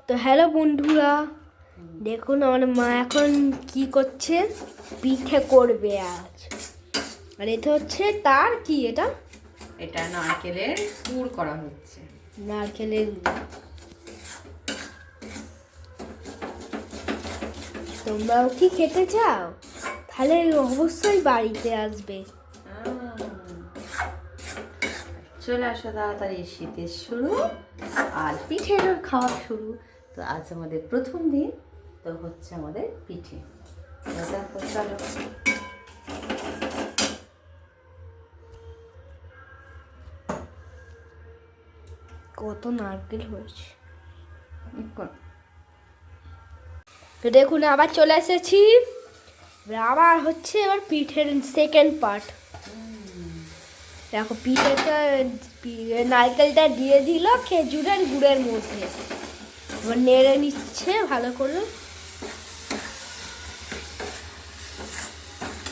তো হ্যালো বন্ধুরা, দেখুন আমার মা এখন কি করছে, পিঠে করবে আজ। আর এটা হচ্ছে তার কি, এটা নারকেলের পুর করা হচ্ছে। নারকেলের। তোমরাও কি খেতে চাও? তাহলে অবশ্যই বাড়িতে আসবে। চলে আসো তাড়াতাড়ি, শীতের শুরু আর পিঠের খাওয়া শুরু। তো আজ আমাদের প্রথম দিন, তো হচ্ছে আমাদের পিঠে। তো চলো। কত নারকেল হয়েছে। তো দেখুন আবার চলে এসেছি। আবার হচ্ছে এবার পিঠের সেকেন্ড পার্ট। দেখো পিঠেটা, নারকেলটা দিয়ে দিল খেজুরের গুড়ের মধ্যে। এবার নেড়ে নিচ্ছে ভালো করে।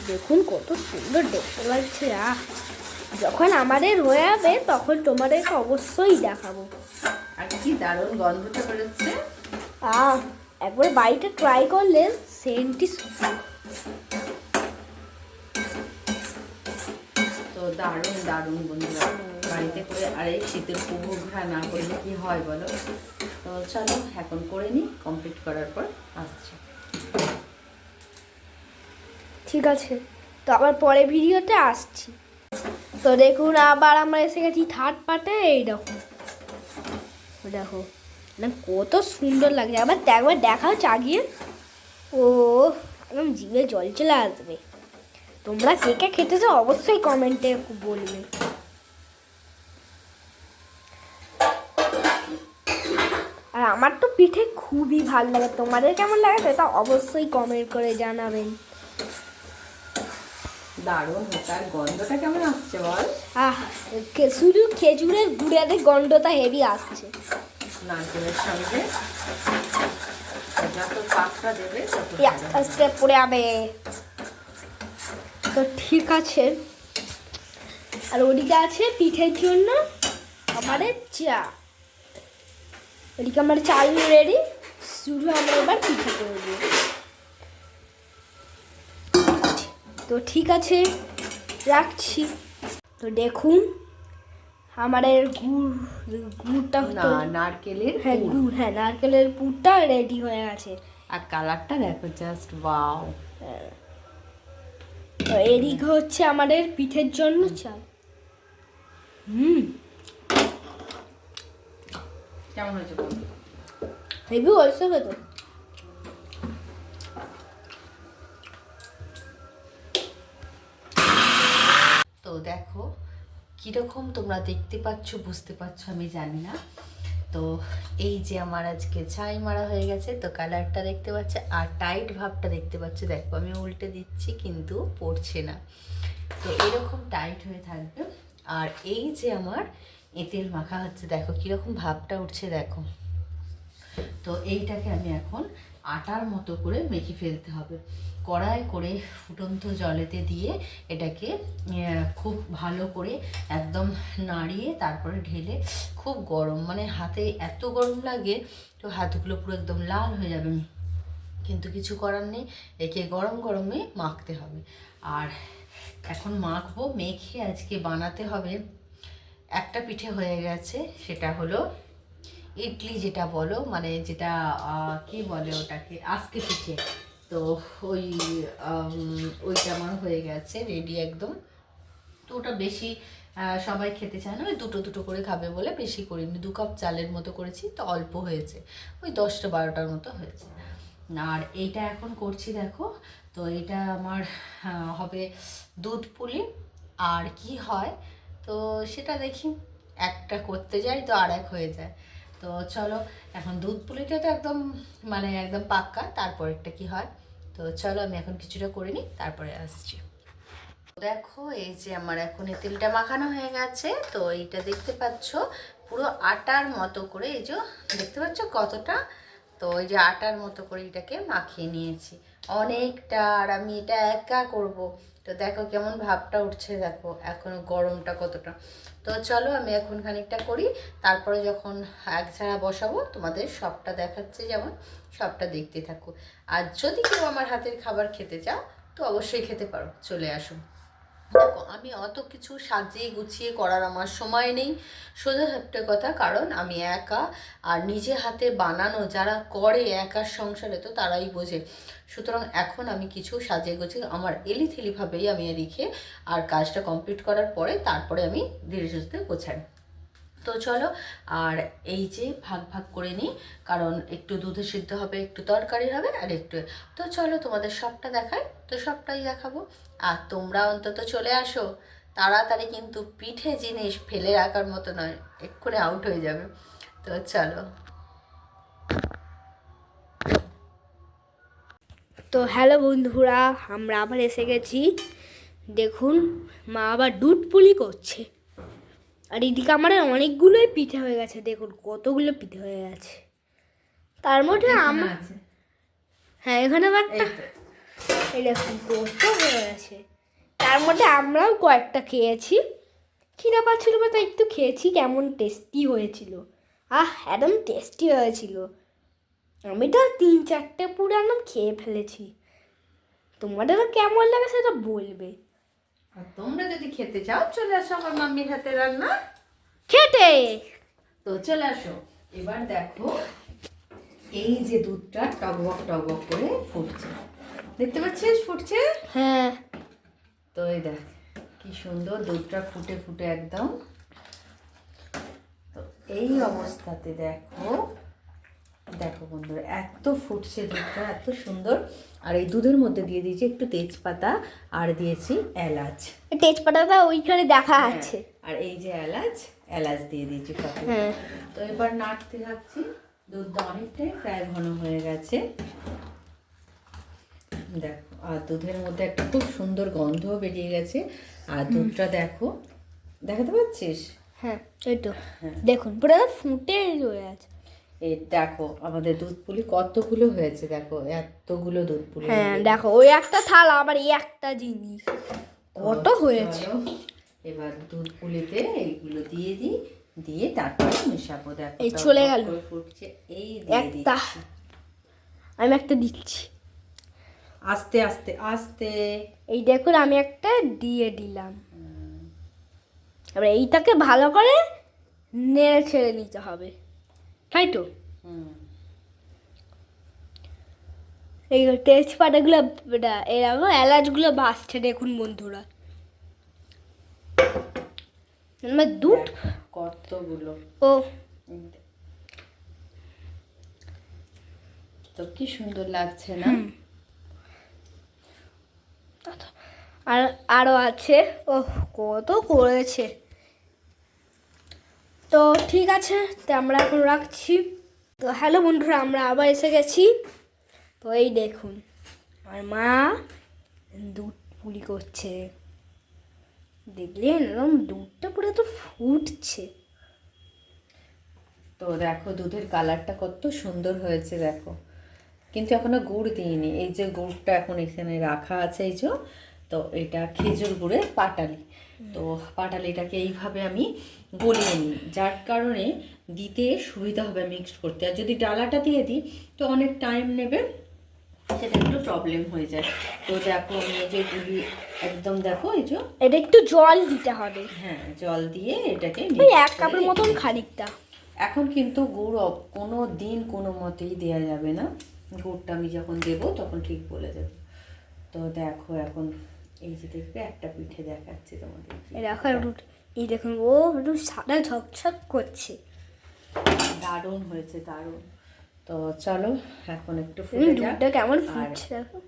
দেখুন কত সুন্দর দেখতে লাগছে। যখন আমাদের হয়ে যাবে তখন তোমাদেরকে অবশ্যই দেখাবো। আর কি দারুণ গন্ধটা বেরোচ্ছে। একবার বাড়িতে ট্রাই করলে সেন্টই তো দারুণ দারুণ বন্ধুরা, বাড়িতে করে আর এই শীতের উপভোগ না করলে কি হয় বলো। তো চলো এখন করে নিই, কমপ্লিট করার পর আসছি। ঠিক আছে, তো আবার পরে ভিডিওতে আসছি। তো দেখুন আবার আমরা এসে গেছি থার্ড পার্টে। এই দেখো দেখো না কত সুন্দর লাগছে। একবার দেখাও চাগিয়ে। ও একদম জিভে জল চলে আসবে। তোমরা কে কে খেতে চাও অবশ্যই কমেন্টে বলবে। আর আমার তো পিঠে খুবই ভালো লাগে। তোমাদের কেমন লাগে সেটা অবশ্যই কমেন্ট করে জানাবেন। দারুণ হচ্ছে। আর গন্ধটা কেমন আসছে বল। শুধু খেজুরের গুড়ের গন্ধটা হেভি আসছে। নারকেলের সঙ্গে যত পাকটা দেবে আস্তে পড়ে যাবে। তো ঠিক আছে, আর ওদিকে আছে পিঠের জন্য আমাদের চা। ওদিকে আমার চাল রেডি, শুধু আমরা এবার পিঠে করবো। তো ঠিক আছে রাখছি। তো দেখুন আমাদের গুড়টা নারকেলের গুড়, নারকেলের পুরটা রেডি হয়ে গেছে। আর কালারটা দেখো, জাস্ট ওয়াও। তো এদিকে হচ্ছে আমাদের পিঠের জন্য চাল। কেমন হয়েছে? হেভি হয়েছে তো। তো দেখো কিরকম তোমরা দেখতে পাচ্ছ, বুঝতে পারছো আমি জানি না। তো এই যে আমার আজকে ছাই মারা হয়ে গেছে, তো কালারটা দেখতে পাচ্ছ আর টাইট ভাবটা দেখতে পাচ্ছ। দেখো আমি উল্টে দিচ্ছি কিন্তু পড়ছে না। তো এরকম টাইট হয়ে থাকবে। আর এই যে আমার এঁতেল মাখা হচ্ছে, দেখো কীরকম ভাবটা উঠছে দেখো। তো এইটাকে আমি এখন আটার মতো করে মেখে ফেলতে হবে। কড়াই করে ফুটন্ত জলেতে দিয়ে এটাকে খুব ভালো করে একদম নাড়িয়ে তারপরে ঢেলে, খুব গরম, মানে হাতে এত গরম লাগে তো হাতগুলো পুরো একদম লাল হয়ে যাবে। কিন্তু কিছু করার নেই, একে গরম গরমে মাখতে হবে। আর এখন মাখবো, মেখে আজকে বানাতে হবে। একটা পিঠে হয়ে গেছে, সেটা হলো ইডলি যেটা বলো, মানে যেটা কি বলে ওটাকে, আজকে পিঠে। তো ওইটা আমার হয়ে গেছে রেডি একদম। তো ওটা বেশি সবাই খেতে চায় না, ওই দুটো দুটো করে খাবে বলে বেশি করিনি। 2 কাপ চালের মতো করেছি, তো অল্প হয়েছে, ওই 10টা-12টার মতো হয়েছে। আর এইটা এখন করছি দেখো। তো এটা আমার হবে দুধ পুলি। আর কি হয় তো সেটা দেখি, একটা করতে যাই তো আর এক হয়ে যায়। তো চলো এখন দুধ পুলিটা তো একদম মানে একদম পাক্কা, তারপরেরটা কি হয়। তো চলো আমি এখন কিছুটা করে নিই, তারপরে আসছি। দেখো এই যে আমার এখন এই তেলটা মাখানো হয়ে গেছে। তো এইটা দেখতে পাচ্ছ পুরো আটার মতো করে, এই যে দেখতে পাচ্ছ কতটা। তো এই যে আটার মতো করে এটাকে মাখিয়ে নিয়েছি অনেকটা। আর আমি এটা একা করব। তো দেখো কেমন ভাবটা উঠছে, দেখো এখনো গরমটা কতটা। তো তো চলো আমি এখন খানিকটা করি, তারপরে যখন এক ছাড়া বসাবো তোমাদের সবটা দেখাচ্ছে, যেমন সবটা দেখতে থাকো। আর যদি কেউ আমার হাতের খাবার খেতে চাও তো অবশ্যই খেতে পারো, চলে আসো। দেখো আমি অত কিছু সাজিয়ে গুছিয়ে করার আমার সময় নেই, সোজা একটা কথা, কারণ আমি একা, আর নিজে হাতে বানানো যারা করে একার সংসারে তো তারাই বোঝে। সুতরাং এখন আমি কিছু সাজিয়ে গুছিয়ে আমার এলিথেলিভাবেই আমি রেখে আর কাজটা কমপ্লিট করার পরে তারপরে আমি ধীরে সুস্থে গোছাই। তো চলো, আর এই যে ভাগ ভাগ করে নিই, কারণ একটু দুধে সিদ্ধ হবে, একটু তরকারি হবে, আর একটু। তো চলো তোমাদের সবটা দেখাই, তো সবটাই দেখাবো। আর তোমরা অন্তত চলে আসো তাড়াতাড়ি, কিন্তু পিঠে জিনিস ফেলে রাখার মতো নয়, এক্ষুনি আউট হয়ে যাবে। তো চলো। তো হ্যালো বন্ধুরা, আমরা আবার এসে গেছি। দেখুন মা আবার দুধ পুলি করছে, আর এদিকে আমার অনেকগুলোই পিঠে হয়ে গেছে। দেখুন কতগুলো পিঠে হয়ে গেছে, তার মধ্যে হ্যাঁ এখানে আবার এই দেখুন কত হয়ে গেছে। তার মধ্যে আমরাও কয়েকটা খেয়েছি, খিদে পাচ্ছিল বা তাই একটু খেয়েছি। কেমন টেস্টি হয়েছিল, একদম টেস্টি হয়েছিল। আমি তো 3-4টে পুরো একদম খেয়ে ফেলেছি। তোমাদেরও কেমন লাগে সেটা বলবে। আর তোমরা যদি খেতে চাও চলে আসো আমার মাম্মির হাতে রান্না খেতে। তো চলে আসো। এবার দেখো এই যে দুধটা টকবক টকবক করে ফুটছে, দেখতে পাচ্ছিস ফুটছে? হ্যাঁ। তো এই দেখ কি সুন্দর দুধটা ফুটে ফুটে একদম। তো এই অবস্থাতে দেখো দেখো বন্ধুরা, এত ফুটছে দুধটা, এত সুন্দর। আর এই দুধের মধ্যে দিয়ে দিয়েছি একটু তেজপাতা, আর দিয়েছি এলাচ। তেজপাতাটা ওইখানে দেখা আছে। আর এই যে এলাচ, এলাচ দিয়ে দিয়েছি কত। তো এবার নাড়তে থাকছি। দুধটা অনেকটাই প্রায় ঘন হয়ে গেছে দেখো, আর দুধের মধ্যে একটা খুব সুন্দর গন্ধও বেরিয়ে গেছে। আর দুধটা দেখো, দেখাতে পাচ্ছিস? হ্যাঁ এই তো দেখুন পুরো ফুটে রয়ে আছে। এই দেখো আমাদের দুধ পুলি কতগুলো হয়েছে, দেখো এতগুলো দুধ পুলি। হ্যাঁ দেখো ওই একটা থালা, আবার এই একটা জিনিস কত হয়েছে। এবার দুধ পুলিতে এইগুলো দিয়ে দিই, দিয়ে তারপরে মেশাবো। দেখো এই চলে গেল ফুটছে, এই দিয়ে দিচ্ছি। আমি একটা দিচ্ছি আস্তে আস্তে আস্তে। এই দেখুন আমি একটা দিয়ে দিলাম। এবার এইটাকে ভালো করে নেড়ে ছেড়ে নিতে হবে, তাই তো? এই তেজপাতাগুলো এরকম এলাচগুলো বাসছে দেখুন বন্ধুরা। আমার দুধ কতগুলো, ও তো কি সুন্দর লাগছে না? আর আরো আছে, ও কত করেছে। তো ঠিক আছে, তো আমরা এখন রাখছি। তো হ্যালো বন্ধুরা, আমরা আবার এসে গেছি। তো এই দেখুন আমার মা দুধ পুলি করছে, দেখলেন এরকম দুধটা পুরো তো ফুটছে। তো দেখো দুধের কালারটা কত সুন্দর হয়েছে দেখো, কিন্তু এখনো গুড় দিইনি। এই যে গুড়টা এখন এখানে রাখা আছে, এই যে, তো এটা খেজুর গুড়ের পাটালি। তো পাটালিটাকে এইভাবে আমি গলিয়ে নিই, যার কারণে দিতে সুবিধা হবে মিক্সড করতে। আর যদি ডালাটা দিয়ে দিই তো অনেক টাইম নেবে, সেটা একটু প্রবলেম হয়ে যায়। তো দেখো আমি এই যে গুলি একদম দেখো এই যে, এটা একটু জল দিতে হবে। হ্যাঁ জল দিয়ে এটাকে ওই 1 কাপের মতন খানিকটা। এখন কিন্তু গুড় কোনো দিন কোনো মতেই দেওয়া যাবে না, গুড়টা আমি যখন দেবো তখন ঠিক বলে দেবো। তো দেখো এখন এই যে দেখবে একটা পিঠে দেখাচ্ছি তোমাদের, এই দেখুন ও একটু সাদা ঝকঝক করছে, দারুণ হয়েছে দারুণ। তো চলো এখন একটু দুধটা কেমন ফুটছে দেখো।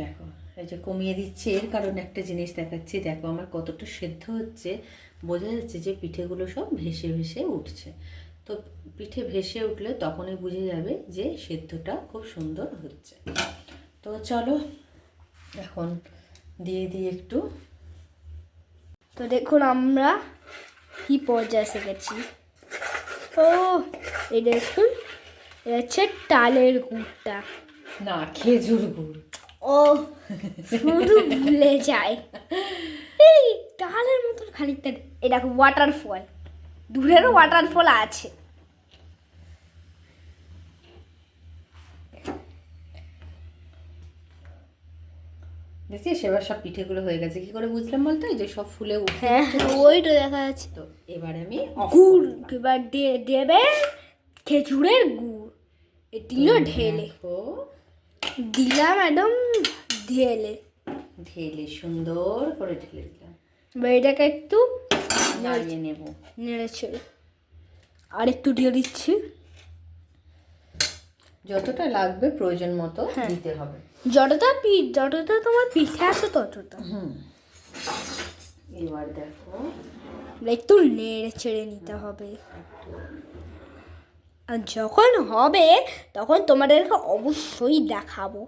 দেখো এই যে কমিয়ে দিচ্ছি, এর কারণ একটা জিনিস দেখাচ্ছি। দেখো আমার কতটা সেদ্ধ হচ্ছে, বোঝা যাচ্ছে যে পিঠেগুলো সব ভেসে ভেসে উঠছে। তো পিঠে ভেসে উঠলে তখনই বুঝে যাবে যে সেদ্ধটা খুব সুন্দর হচ্ছে। তো চলো এখন দিয়ে দিই একটু। তো দেখুন আমরা কি পর্যায়ে এসে গেছি। ও এই দেখুন এটা হচ্ছে তালের গুড়টা, না খেজুর গুড়। ও ও শুধু ভুলে যায়। এই তালের মতন খানিকটা এই দেখো ওয়াটারফল, দূরেরও ওয়াটারফল আছে। দেখছি সেবার সব পিঠেগুলো হয়ে গেছে, কি করে বুঝলাম বলতো? এই যে সব ফুলে উঠে হ্যাঁ ওইটা দেখা যাচ্ছে। তো এবারে আমি off গুড় করলাম। এবার দেবে খেজুরের গুড়, এ দিল ঢেলে দেখো, দিলাম একদম ঢেলে। ঢেলে সুন্দর করে ঢেলে দিলাম। এবার এটাকে একটু নাড়িয়ে নেব। নেড়ে ছেড়ে আর একটু দিয়ে দিচ্ছি। যতটা লাগবে প্রয়োজন মতো হ্যাঁ। দিতে হবে। যতটা তোমার পিঠে আছে ততটা। এবার দেখো একটু নেড়ে ছেড়ে নিতে হবে। আর যখন হবে তখন তোমাদেরকে অবশ্যই দেখাবো।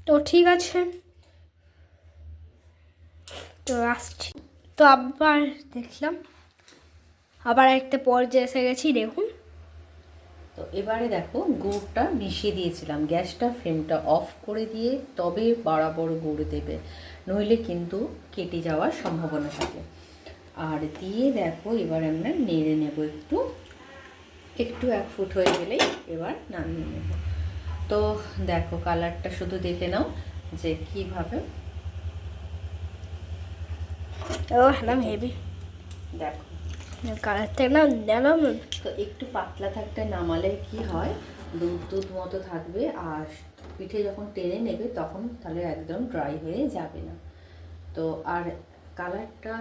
তো ঠিক আছে, তো আসছি। তো আবার দেখলাম, আবার একটা পর্যায়ে এসে গেছি, দেখুন। তো এবারে দেখো গুড়টা মিশিয়ে দিয়েছিলাম, গ্যাসটা ফ্লেমটা অফ করে দিয়ে তবে বরাবর গুড় দেবে, নইলে কিন্তু কেটে যাওয়ার সম্ভাবনা থাকে। আর দিয়ে দেখো এবার আমরা নেড়ে নেব একটু, একটু 1 ফুট হয়ে গেলেই এবার নামিয়ে নেব। তো দেখো কালারটা শুধু দেখে নাও যে কিভাবে। ও হ্যাঁ হেভি দেখো কালারটা না দিলাম। তো একটু পাতলা থাকতে নামালে কি হয়, দুধ দুধ মতো থাকবে, আর পিঠে যখন টেনে নেবে তখন তাহলে একদম ড্রাই হয়ে যাবে না। তো আর কালারটা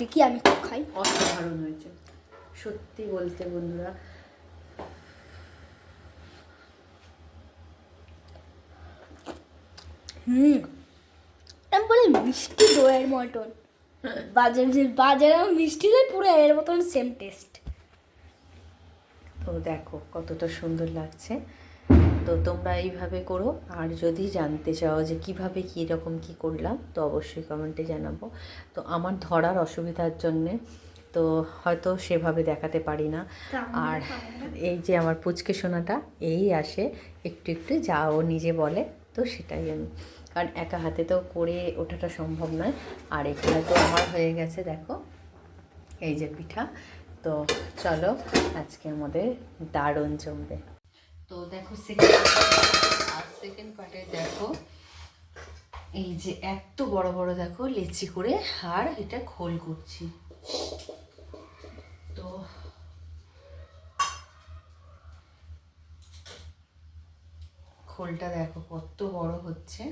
দেখি আমি তো খাই। অসাধারণ হয়েছে সত্যি বলতে বন্ধুরা। আমি বলি মিষ্টি দইয়ের মতন, বাজারে মিষ্টি দই পুরো এর মতন সেম টেস্ট। তো দেখো কতটা সুন্দর লাগছে। তো তোমরা এইভাবে করো, আর যদি জানতে চাও যে কিভাবে কী রকম কী করলাম তো অবশ্যই কমেন্টে জানাবো। তো আমার ধরার অসুবিধার জন্যে তো হয়তো সেভাবে দেখাতে পারি না। আর এই যে আমার পুচকে সোনাটা এই আসে একটু একটু, যা ও নিজে বলে তো সেটাই আমি, কারণ একা হাতে তো করে ওঠাটা সম্ভব নয়। আর এখানে তো আমার হয়ে গেছে দেখো এই যে পিঠা। তো চলো আজকে আমাদের দারুণ জমবে। তো দেখো সেকেন্ড পার্টে দেখো এই যে এত বড় বড় দেখো লেচি করে আর এটা খোল করছি। তো খোলটা দেখো কত বড় হচ্ছে,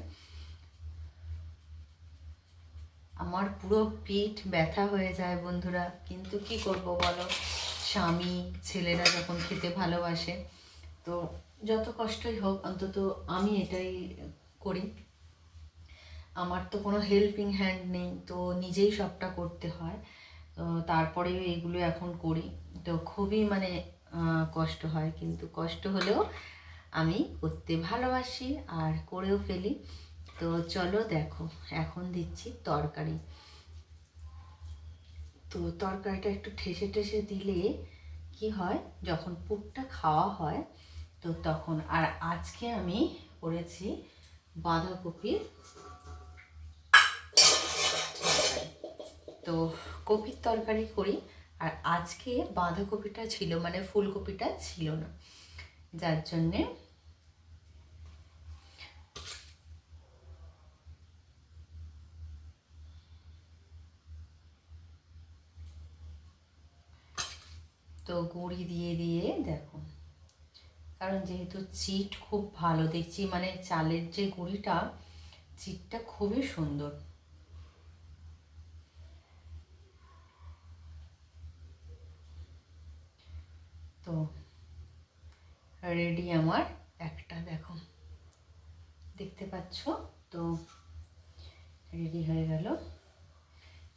আমার পুরো পিঠ ব্যথা হয়ে যায় বন্ধুরা, কিন্তু কি করব বলো, স্বামী ছেলেরা যখন খেতে ভালোবাসে তো যত কষ্টই হোক অন্তত আমি এটাই করি। আমার তো কোনো হেল্পিং হ্যান্ড নেই, তো নিজেই সবটা করতে হয়। তো তারপরেও এগুলো এখন করি, তো খুবই মানে কষ্ট হয়, কিন্তু কষ্ট হলেও আমি করতে ভালোবাসি আর করেও ফেলি। তো চলো দেখো এখন দিচ্ছি তরকারি। তো তরকারিটা একটু ঠেসে ঠেসে দিলে কি হয়, যখন পুরটা খাওয়া হয় তো তখন। আর আজকে আমি করেছি বাঁধাকপির, তো কপির তরকারি করি। আর আজকে বাঁধাকপিটা ছিল, মানে ফুলকপিটা ছিল না, যার জন্যে তো গুঁড়ি দিয়ে দিয়ে দেখো, কারণ যেহেতু চিট খুব ভালো দেখছি, মানে চালের যে গুঁড়িটা চিটটা খুবই সুন্দর। তো রেডি আমার একটা, দেখো দেখতে পাচ্ছ, তো রেডি হয়ে গেল।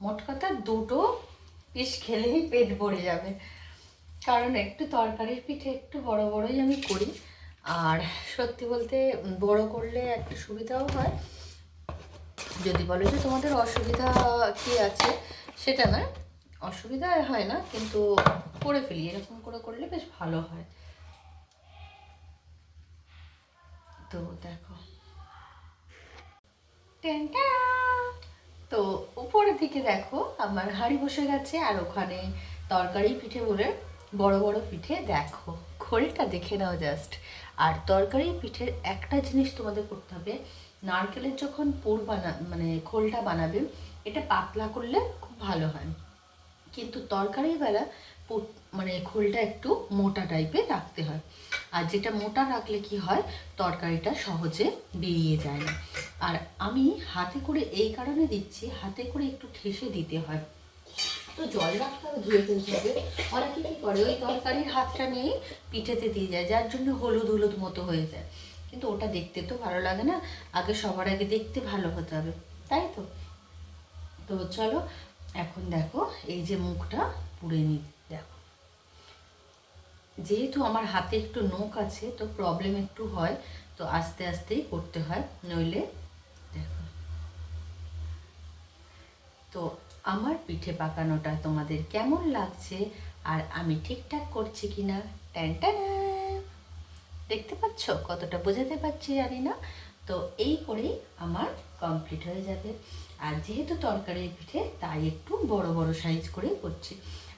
মোট কথা 2টো পিস খেলেই পেট ভরে যাবে, কারণ একটু তরকারির পিঠে একটু বড় বড়ই আমি করি। আর সত্যি বলতে বড় করলে একটা সুবিধাও হয়, যদি বলো যে তোমাদের অসুবিধা কি আছে সেটা না, অসুবিধা হয় না, কিন্তু করে ফেলি, এরকম করে করলে বেশ ভালো হয়। তো দেখো টেনটা, তো উপরের দিকে দেখো আমার হাঁড়ি বসে গেছে, আর ওখানে তরকারি পিঠে বলে বড় বড় পিঠে। দেখো খোলটা দেখে নাও জাস্ট। আর তরকারি পিঠের একটা জিনিস তোমাদের করতে হবে, নারকেলের যখন পুর মানে খোলটা বানাবে, এটা পাতলা করলে খুব ভালো হয়, কিন্তু তরকারির বেলা মানে খোলটা একটু মোটা টাইপের রাখতে হয়। আর যেটা মোটা রাখলে কি হয়, তরকারিটা সহজে বেরিয়ে যায় না। আর আমি হাতে করে এই কারণে দিচ্ছি, হাতে করে একটু ঠেসে দিতে হয়, তো জল রাখতে হবে, ধুয়ে ফেলতে হবে। অনেকে কী করে ওই তরকারির হাতটা নিয়েই পিঠেতে দিয়ে যায়, যার জন্য হলুদ হলুদ মতো হয়ে যায়, কিন্তু ওটা দেখতে তো ভালো লাগে না। আগে সবার আগে দেখতে ভালো হতে হবে, তাই তো। তো চলো এখন দেখো এই যে মুখটা পুড়ে নিই। দেখো যেহেতু আমার হাতে একটু নখ আছে, তো প্রবলেম একটু হয়, তো আস্তে আস্তেই করতে হয়, নইলে দেখো। তো আমার পিঠে পাকানোটা তোমাদের কেমন লাগছে, আর আমি ঠিকঠাক করছি কিনা, ট্যানটানা দেখতে পাচ্ছ, কতটা বোঝাতে পারছি জানি না। তো এই করেই আমার কমপ্লিট হয়ে যাবে। আর যেহেতু তরকারির পিঠে, তাই একটু বড় বড় সাইজ করে করছি,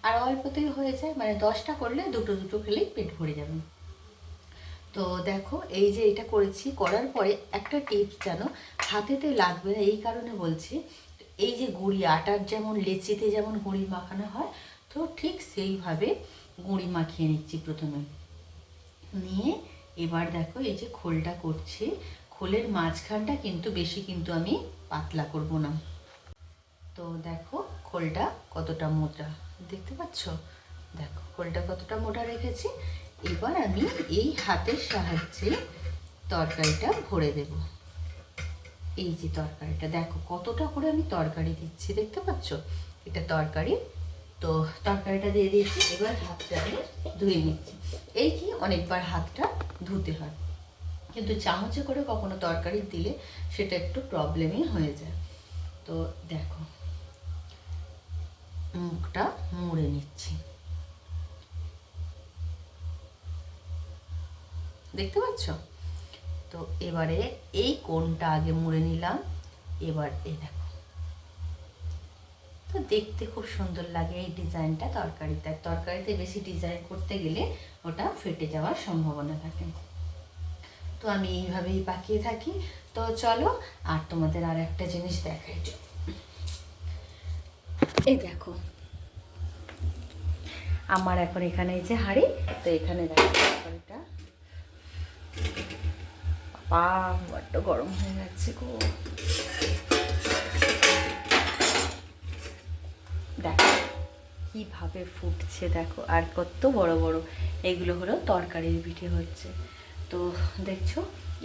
আর অল্পতেই হয়ে যায়, মানে 10টা করলে দুটো দুটো খেলেই পেট ভরে যাবে। তো দেখো এই যে এটা করেছি, করার পরে একটা টিপস জানো, হাতেতে লাগবে না, এই কারণে বলছি। এই যে গুঁড়ি আটার যেমন লেচিতে যেমন গুঁড়ি মাখানো হয়, তো ঠিক সেইভাবে গুঁড়ি মাখিয়ে নিচ্ছি প্রথমে। নিয়ে এবার দেখো এই যে খোলটা করছি, খোলের মাঝখানটা কিন্তু বেশি কিন্তু আমি পাতলা করব না। তো দেখো খোলটা কতটা মোটা, দেখতে পাচ্ছ, দেখো খোলটা কতটা মোটা রেখেছি। এবার আমি এই হাতের সাহায্যে তরকারিটা ভরে দেব। এই যে তরকারিটা দেখো কতটা করে আমি তরকারি দিচ্ছি, দেখতে পাচ্ছ, এটা তরকারি। তো তরকারিটা দিয়ে দিয়েছি, এবার হাতটা আমি ধুয়ে নিচ্ছি। এই কি অনেকবার হাতটা ধুতে হয়, কিন্তু চামচে করে কখনো তরকারি দিলে সেটা একটু প্রবলেমই হয়ে যায়। তো দেখো মুখটা মুড়ে নিচ্ছি, দেখতে পাচ্ছ। তো এবারে এই কোণটা আগে মুড়ে নিলাম, এবার এই দেখো, তো দেখতে খুব সুন্দর লাগে এই ডিজাইনটা। তরকারিতে বেশি ডিজাইন করতে গেলে ওটা ফেটে যাওয়ার সম্ভাবনা থাকে, তো আমি এইভাবেই পাকিয়ে থাকি। তো চলো আর তোমাদের আর একটা জিনিস দেখাই, এই দেখো আমার এখন এখানে এই যে হাঁড়ি, তো এখানে দেখো তরকারিটা, বাবা বড্ড গরম হয়ে যাচ্ছে গো। দেখো কিভাবে ফুটছে, দেখো আর কত বড় বড়, এগুলো হলো তরকারির পিঠে হচ্ছে। তো দেখছো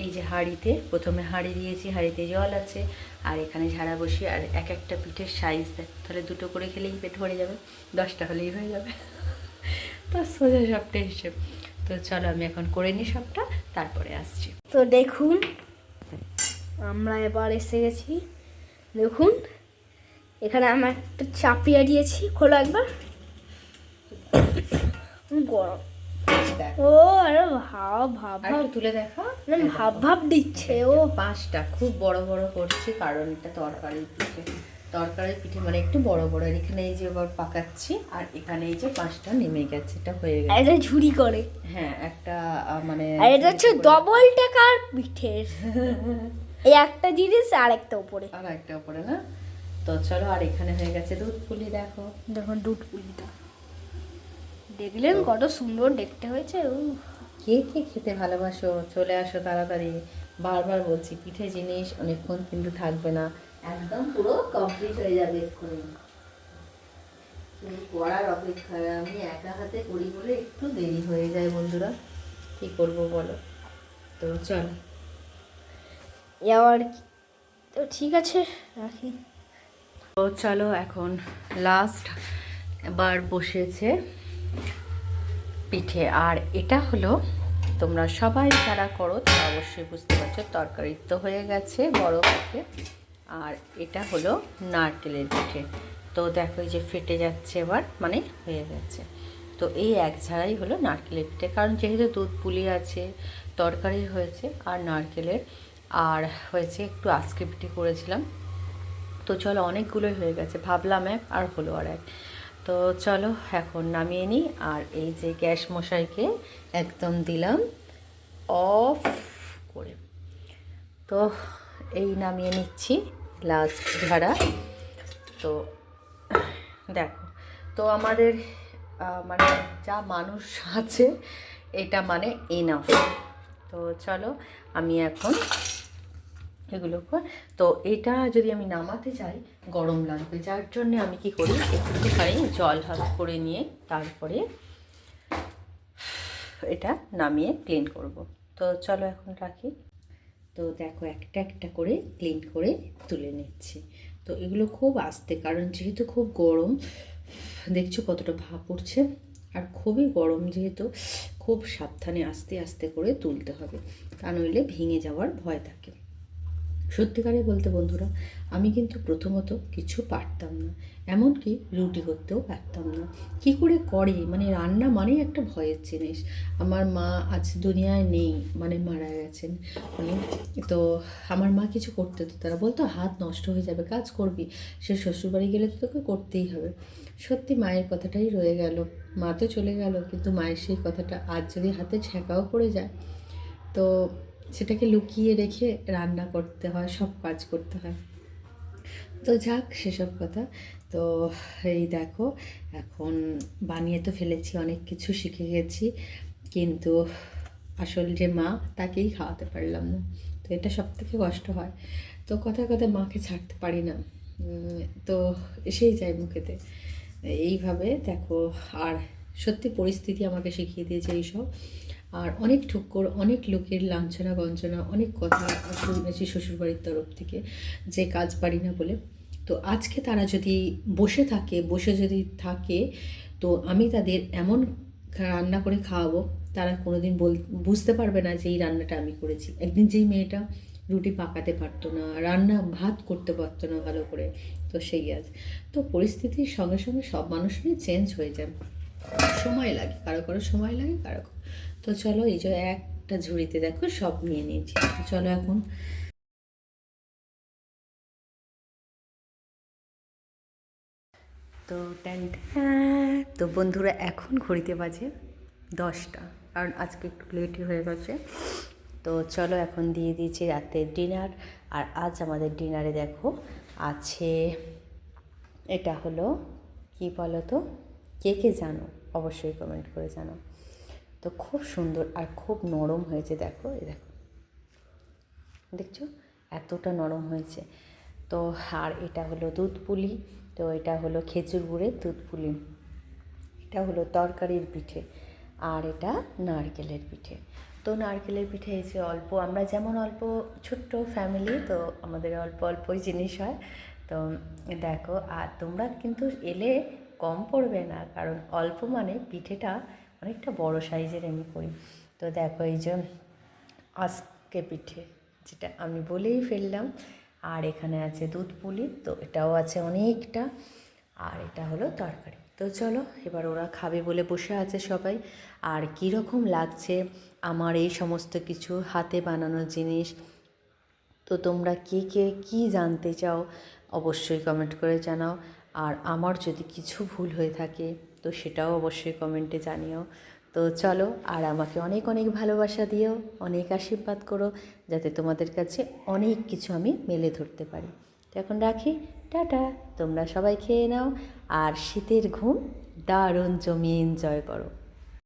এই যে হাঁড়িতে, প্রথমে হাঁড়ি দিয়েছি, হাঁড়িতে জল আছে, আর এখানে ঝাড়া বসিয়ে, আর এক একটা পিঠের সাইজ দেখ, তাহলে দুটো করে খেলেই পেট ভরে যাবে, 10টা হলেই হয়ে যাবে। তো সোজা সবটা হিসেব। তো চলো আমি এখন করে নিই সবটা, তারপরে আসছি। তো দেখুন আমরা এবার এসে গেছি, দেখুন এখানে আমরা একটা চাপিয়ে দিয়েছি, খোলো একবার, গরম। ও আরে ভাব ভাব ভাব তুলে দেখো, ভাব ভাব দিচ্ছে ও। 5টা খুব বড় বড় করছি, কারণ এটা তরকারির পিঠে মানে একটু বড় বড়। আর এখানে এই যে এবার পাকাচ্ছি, আর এখানে এই যে 5টা নেমে গেছে, এটা হয়ে গেছে। এটা ঝুড়ি করে, হ্যাঁ একটা মানে, আর এটা হচ্ছে ডবল টাকার পিঠের। এই একটা জিনিস আর একটা উপরে, আর একটা উপরে না। তো চলো, আর এখানে হয়ে গেছে দুধ পুলি, দেখো দেখুন দুধ পুলিটা দেখলেন কত সুন্দর দেখতে হয়েছে। ও কে কে খেতে ভালোবাসো চলে আসো তাড়াতাড়ি, বারবার বলছি পিঠে জিনিস অনেকক্ষণ কিন্তু থাকবে না, একদম পুরো কমপ্লিট হয়ে যাবে এক্ষুনি। করার অপেক্ষায়, আমি একা হাতে করি বলে একটু দেরি হয়ে যায় বন্ধুরা, কি করব বলো। তো চলো এবার তো ঠিক আছে রাখি। তো চলো এখন লাস্ট বার বসেছে পিঠে, আর এটা হলো, তোমরা সবাই যারা করো তারা অবশ্যই বুঝতে পারছো, তরকারি তো হয়ে গেছে বড় পিঠে, আর এটা হলো নারকেলের পিঠে। তো দেখো এই যে ফেটে যাচ্ছে এবার, মানে হয়ে যাচ্ছে। তো এই এক ঝাড়াই হলো নারকেলের পিঠে, কারণ যেহেতু দুধ পুলি আছে, তরকারি হয়েছে আর নারকেলের, আর হয়েছে একটু আজকে পিঠে করেছিলাম। তো চলো অনেকগুলোই হয়ে গেছে, ভাবলাম এক আর হলো আর এক। তো চলো এখন নামিয়ে নিই। আর এই যে গ্যাস মশাইকে একদম দিলাম অফ করে। তো এই নামিয়ে নিচ্ছি লাস্ট ঝাড়া। তো দেখো, তো আমাদের মানে যা মানুষ আছে এটা মানে এনাফ। তো চলো আমি এখন এগুলো তো এটা যদি আমি নামাতে যাই গরম লাগবে, যার জন্য আমি কি করি একটুখানি জল হাত করে নিয়ে তারপরে এটা নামিয়ে ক্লিন করব। তো চলো এখন রাখি। তো দেখো একটা একটা করে ক্লিন করে তুলে নিচ্ছি। তো এগুলো খুব আস্তে, কারণ যেহেতু খুব গরম, দেখছো কতটা ভাপ উঠছে, আর খুবই গরম যেহেতু খুব সাবধানে আস্তে আস্তে করে তুলতে হবে, তা নইলে ভেঙে যাওয়ার ভয় থাকে। সত্যিকারে বলতে বন্ধুরা, আমি কিন্তু প্রথমত কিছু পারতাম না, এমনকি রুটি করতেও পারতাম না। কি করে করে, মানে রান্না মানেই একটা ভয়ের জিনিস। আমার মা আজ দুনিয়ায় নেই, মানে মারা গেছেন উনি। তো আমার মা কিছু করতে তো, তারা বলতো হাত নষ্ট হয়ে যাবে, কাজ করবি, সে শ্বশুরবাড়ি গেলে তো তোকে করতেই হবে। সত্যি মায়ের কথাটাই রয়ে গেল, মা তো চলে গেল, কিন্তু মায়ের সেই কথাটা আজ যদি হাতে ছ্যাঁকাও পড়ে যায়, তো সেটাকে লুকিয়ে রেখে রান্না করতে হয়, সব কাজ করতে হয়। তো যাক সেসব কথা। তো এই দেখো এখন বানিয়ে তো ফেলেছি, অনেক কিছু শিখে গেছি, কিন্তু আসল যে মা তাকেই খাওয়াতে পারলাম না। তো এটা সব থেকে কষ্ট হয়। তো কথায় কথায় মাকে ছাড়তে পারি না, তো এসেই যায় মুখেতে এইভাবে দেখো। আর সত্যি পরিস্থিতি আমাকে শিখিয়ে দিয়েছে এইসব। আর অনেক ঠুক্কর, অনেক লোকের লাঞ্ছনা গঞ্জনা, অনেক কথা শুনেছি শ্বশুরবাড়ির তরফ থেকে, যে কাজ পারি না বলে। তো আজকে তারা যদি বসে যদি থাকে, তো আমি তাদের এমন রান্না করে খাওয়াবো, তারা কোনোদিন বুঝতে পারবে না যে এই রান্নাটা আমি করেছি। একদিন যেই মেয়েটা রুটি পাকাতে পারতো না, ভাত করতে পারতো না ভালো করে, তো সেই আজ। তো পরিস্থিতির সঙ্গে সঙ্গে সব মানুষেরই চেঞ্জ হয়ে যায়, সময় লাগে, কারো কারো সময় লাগে, কারো। তো চলো এই যে একটা ঝুড়িতে দেখো সব নিয়ে নিয়েছি। চলো এখন তো তো বন্ধুরা এখন ঘড়িতে বাজে 10টা, কারণ আজকে একটু লেটই হয়ে গেছে। তো চলো এখন দিয়ে দিয়েছি রাতের ডিনার। আর আজ আমাদের ডিনারে দেখো আছে, এটা হলো কি বলো তো, কে কে জানো অবশ্যই কমেন্ট করে জানো। তো খুব সুন্দর আর খুব নরম হয়েছে, দেখো এই দেখো, দেখছো এতটা নরম হয়েছে। তো আর এটা হলো দুধ পুলি, তো এটা হলো খেজুর গুড়ের দুধ পুলি, এটা হলো তরকারির পিঠে, আর এটা নারকেলের পিঠে। তো নারকেলের পিঠে এসে অল্প, আমরা যেমন অল্প ছোট্ট ফ্যামিলি, তো আমাদের অল্প অল্পই জিনিস হয়। তো দেখো, আর তোমরা কিন্তু এলে কম পড়বে না, কারণ অল্প মানে পিঠেটা অনেকটা বড় সাইজের আমি করি। তো দেখো এই যে আজকে পিঠে, যেটা আমি বলেই ফেললাম। আর এখানে আছে দুধ পুলি, তো এটাও আছে অনেকটা। আর এটা হলো তরকারি। তো চলো এবার ওরা খাবে বলে বসে আছে সবাই। আর কীরকম লাগছে আমার এই সমস্ত কিছু হাতে বানানো জিনিস, তো তোমরা কে কে কী জানতে চাও অবশ্যই কমেন্ট করে জানাও। আর আমার যদি কিছু ভুল হয়ে থাকে তো সেটাও অবশ্যই কমেন্টে জানিও। তো চলো, আর আমাকে অনেক অনেক ভালোবাসা দিও, অনেক আশীর্বাদ করো, যাতে তোমাদের কাছে অনেক কিছু আমি মেলে ধরতে পারি। তো এখন রাখি, টাটা। তোমরা সবাই খেয়ে নাও আর শীতের ঘুম দারুণ জমিয়ে এনজয় করো।